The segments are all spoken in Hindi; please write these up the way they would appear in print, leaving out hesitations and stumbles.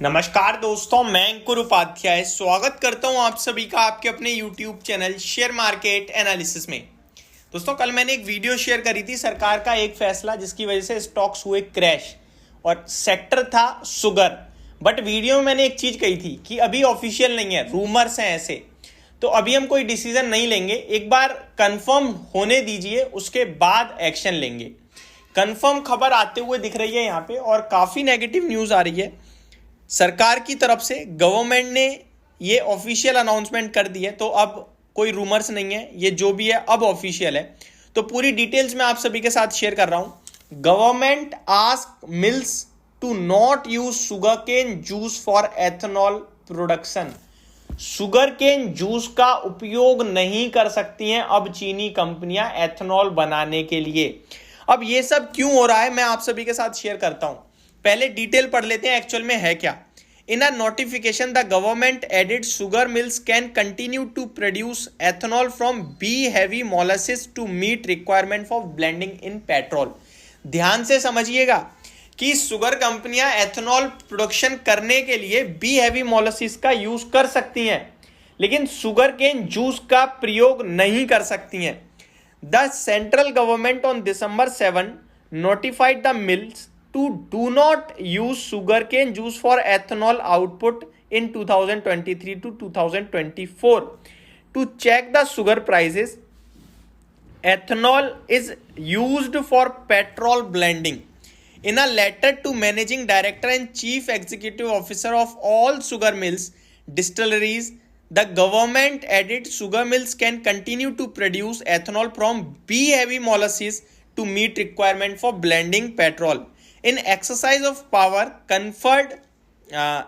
नमस्कार दोस्तों, मैं अंकुर उपाध्याय स्वागत करता हूं आप सभी का आपके अपने YouTube channel share market analysis में। दोस्तों, कल मैंने एक वीडियो शेयर करी थी सरकार का एक फैसला जिसकी वजह से स्टॉक्स हुए क्रैश और सेक्टर था शुगर। बट वीडियो में मैंने एक चीज कही थी कि अभी ऑफिशियल नहीं है, रूमर्स हैं ऐसे, तो अभी हम कोई डिसीजन नहीं लेंगे, एक बार कंफर्म होने दीजिए उसके बाद एक्शन लेंगे। कंफर्म खबर आते हुए दिख रही है यहाँ पे और काफी नेगेटिव न्यूज आ रही है सरकार की तरफ से। गवर्नमेंट ने ये ऑफिशियल अनाउंसमेंट कर दी है, तो अब कोई रूमर्स नहीं है, ये जो भी है अब ऑफिशियल है। तो पूरी डिटेल्स मैं आप सभी के साथ शेयर कर रहा हूं। Government ask mills to not use sugar cane juice for ethanol production. Sugar cane juice का उपयोग नहीं कर सकती हैं अब चीनी कंपनियां एथेनॉल बनाने के लिए। अब ये सब क्यों हो रहा है मैं आप सभी के साथ शेयर करता हूं। पहले डिटेल पढ़ लेते हैं एक्चुअल में है क्या। In a notification the government added sugar mills can continue to produce ethanol from B heavy molasses to meet requirement for blending in petrol. ध्यान से समझिएगा कि शुगर कंपनियां एथेनॉल प्रोडक्शन करने के लिए बी हैवी मोलासिस का यूज कर सकती हैं, लेकिन शुगर केन जूस का प्रयोग नहीं कर सकती हैं। The central government on December 7 notified the mills to do not use sugarcane juice for ethanol output in 2023 to 2024 to check the sugar prices. Ethanol is used for petrol blending. In a letter to managing director and chief executive officer of all sugar mills distilleries, the government added sugar mills can continue to produce ethanol from B heavy molasses to meet requirement for blending petrol. In exercise of power conferred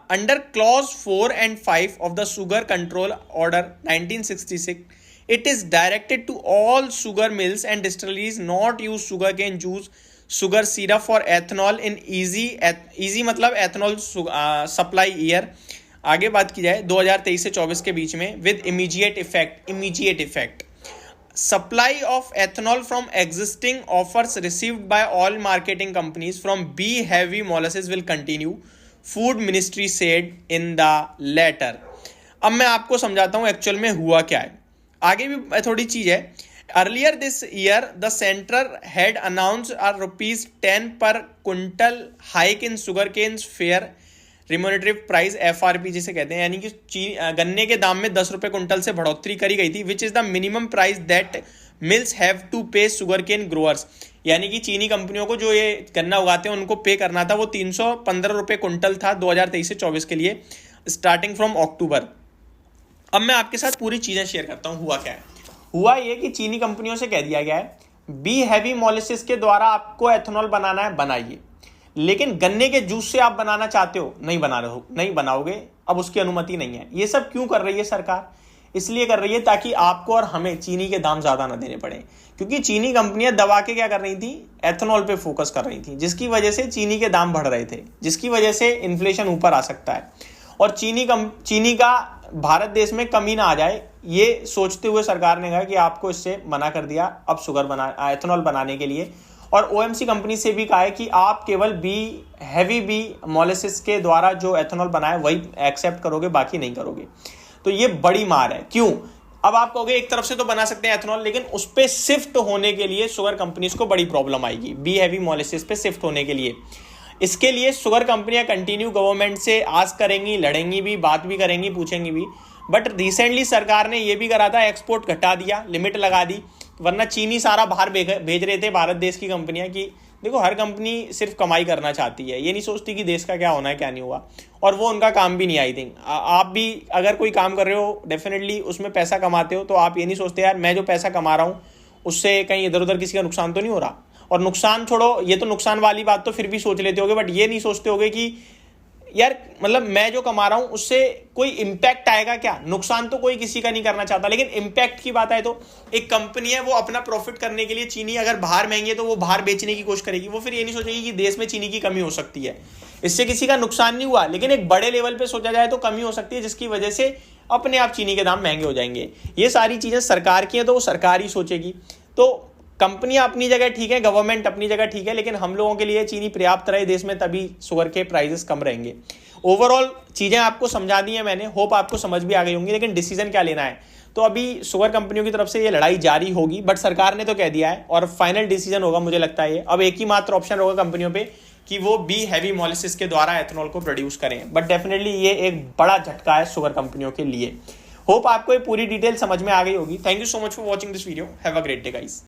under clause 4 and 5 of the Sugar Control Order 1966, it is directed to all sugar mills and distilleries not use sugarcane juice, sugar syrup for ethanol in easy मतलब ethanol supply year। आगे बात की जाए 2023 से 24 के बीच में with immediate effect. Supply of ethanol from existing offers received by all marketing companies from B heavy molasses will continue, Food Ministry said in the letter। अब मैं आपको समझाता हूं एक्चुअल में हुआ क्या है, आगे भी थोड़ी चीज है। Earlier this year, the center had announced a ₹10 per quintal hike in sugarcane's fair remunerative price FRP जिसे कहते हैं, यानी कि गन्ने के दाम में 10 रुपए कुंटल से बढ़ोतरी करी गई थी, which is the minimum price that mills have to pay sugar cane growers. यानी कि चीनी कंपनियों को जो ये गन्ना उगाते हैं उनको पे करना था, वो 315 रुपए कुंटल था 2023 से 24 के लिए स्टार्टिंग फ्रॉम अक्टूबर। अब मैं आपके साथ पूरी चीजें शेयर करता हूँ। हुआ क्या है, हुआ ये कि चीनी कंपनियों से कह दिया गया है बी हैवी मोलासिस के द्वारा आपको एथेनॉल बनाना है, बनाइए, लेकिन गन्ने के जूस से आप बनाना चाहते हो नहीं बनाओगे, अब उसकी अनुमति नहीं है। ये सब क्यों कर रही है सरकार? इसलिए कर रही है ताकि आपको और हमें चीनी के दाम ज्यादा ना देने पड़े, क्योंकि चीनी कंपनियां दबा के क्या कर रही थी, एथेनॉल पे फोकस कर रही थी, जिसकी वजह से चीनी के दाम बढ़ रहे थे, जिसकी वजह से इन्फ्लेशन ऊपर आ सकता है और चीनी का भारत देश में कमी ना आ जाए, ये सोचते हुए सरकार ने कहा कि आपको इससे मना कर दिया अब एथेनॉल बनाने के लिए। और OMC कंपनी से भी कहा है कि आप केवल हैवी बी मोलासिस के द्वारा जो एथेनॉल बनाए वही एक्सेप्ट करोगे, बाकी नहीं करोगे। तो ये बड़ी मार है। क्यों? अब आप कहोगे एक तरफ से तो बना सकते हैं एथेनॉल, लेकिन उस पे शिफ्ट होने के लिए शुगर कंपनीज को बड़ी प्रॉब्लम आएगी, बी हैवी मोलासिस पे शिफ्ट होने के लिए। इसके लिए शुगर कंपनियां कंटिन्यू गवर्नमेंट से आस करेंगी, लड़ेंगी भी, बात भी करेंगी, पूछेंगी भी। बट रिसेंटली सरकार ने यह भी करा था, एक्सपोर्ट घटा दिया, लिमिट लगा दी, वरना चीनी सारा बाहर भेज रहे थे भारत देश की कंपनियां। कि देखो, हर कंपनी सिर्फ कमाई करना चाहती है, ये नहीं सोचती कि देश का क्या होना है क्या नहीं हुआ, और वो उनका काम भी नहीं। आई थिंक आप भी अगर कोई काम कर रहे हो, डेफिनेटली उसमें पैसा कमाते हो, तो आप ये नहीं सोचते यार मैं जो पैसा कमा रहा हूँ उससे कहीं इधर उधर किसी का नुकसान तो नहीं हो रहा। और नुकसान छोड़ो, ये तो नुकसान वाली बात तो फिर भी सोच लेते होगे, बट ये नहीं सोचते होगे कि यार मतलब मैं जो कमा रहा हूं उससे कोई इंपैक्ट आएगा क्या। नुकसान तो कोई किसी का नहीं करना चाहता, लेकिन इंपैक्ट की बात आए तो एक कंपनी है, वो अपना प्रॉफिट करने के लिए चीनी अगर बाहर महंगी है तो वो बाहर बेचने की कोशिश करेगी। वो फिर ये नहीं सोचेगी कि देश में चीनी की कमी हो सकती है, इससे किसी का नुकसान नहीं हुआ, लेकिन एक बड़े लेवल पे सोचा जाए तो कमी हो सकती है, जिसकी वजह से अपने आप चीनी के दाम महंगे हो जाएंगे। ये सारी चीजें सरकार की हैं तो वो सरकार ही सोचेगी। तो कंपनियां अपनी जगह ठीक है, गवर्नमेंट अपनी जगह ठीक है, लेकिन हम लोगों के लिए चीनी पर्याप्त रहे देश में, तभी शुगर के प्राइसेस कम रहेंगे। ओवरऑल चीज़ें आपको समझा दी हैं मैंने, होप आपको समझ भी आ गई होंगी। लेकिन डिसीजन क्या लेना है, तो अभी शुगर कंपनियों की तरफ से ये लड़ाई जारी होगी, बट सरकार ने तो कह दिया है और फाइनल डिसीजन होगा मुझे लगता है ये। अब एक ही मात्र ऑप्शन होगा कंपनियों पे कि वो बी हैवी मॉलिसिस के द्वारा एथेनॉल को प्रोड्यूस करें, बट डेफिनेटली ये एक बड़ा झटका है शुगर कंपनियों के लिए। होप आपको ये पूरी डिटेल समझ में आ गई होगी। Thank you so much for watching this video. Have a great day guys.